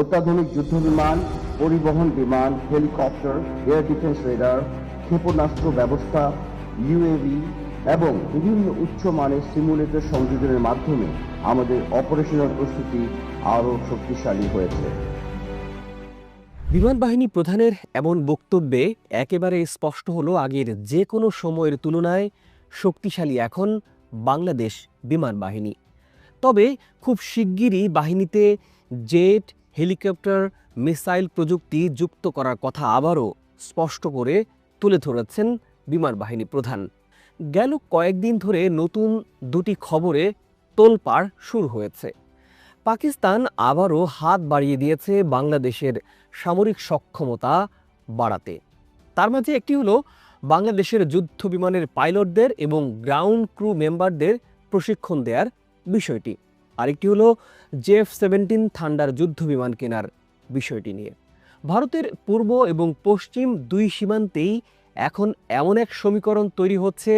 অত্যাধুনিক যুদ্ধবিমান, পরিবহন বিমান, হেলিকপ্টার, এয়ার ডিফেন্স রেডার, ক্ষেপণাস্ত্র ব্যবস্থা, ইউএভি এবং বিভিন্ন উচ্চমানের সিমুলেটর সংযোজনের মাধ্যমে আমাদের অপারেশনাল প্রস্তুতি আরও শক্তিশালী হয়েছে। বিমান বাহিনী প্রধানের এমন বক্তব্যে একেবারে স্পষ্ট হলো আগের যে কোনো সময়ের তুলনায় শক্তিশালী এখন বাংলাদেশ বিমান বাহিনী। তবে খুব শিগগিরই বাহিনীতে জেট, হেলিকপ্টার, মিসাইল প্রযুক্তি যুক্ত করার কথা আবারও স্পষ্ট করে তুলে ধরেছেন বিমান বাহিনী প্রধান। গেল কয়েকদিন ধরে নতুন দুটি খবরে তোলপাড় শুরু হয়েছে। পাকিস্তান আবারও হাত বাড়িয়ে দিয়েছে বাংলাদেশের সামরিক সক্ষমতা বাড়াতে। তার মাঝে একটি হলো বাংলাদেশের যুদ্ধ বিমানের পাইলটদের এবং গ্রাউন্ড ক্রু মেম্বারদের প্রশিক্ষণ দেওয়ার বিষয়টি। আরেকটি হলো JF-17 থান্ডার যুদ্ধ বিমান কেনার বিষয়টি নিয়ে। ভারতের পূর্ব এবং পশ্চিম দুই সীমান্তেই এখন এমন এক সমীকরণ তৈরি হচ্ছে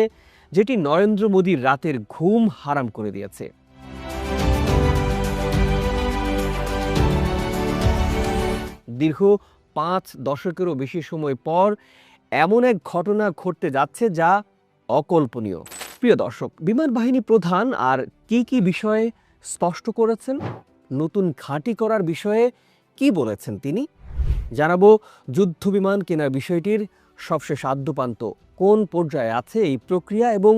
যেটি নরেন্দ্র মোদীর রাতের ঘুম হারাম করে দিয়েছে। দীর্ঘ 5 দশকেরও বেশি সময় পর এমন এক ঘটনা ঘটতে যাচ্ছে যা অকল্পনীয়। প্রিয় দর্শক, বিমান বাহিনী প্রধান আর কি বিষয়ে স্পষ্ট করেছেন, নতুন ঘাঁটি করার বিষয়ে কি বলেছেন তিনি, জানাবো যুদ্ধ বিমান কেনার বিষয়টির সবশেষ আদ্যোপান্ত কোন পর্যায়ে আছে এই প্রক্রিয়া এবং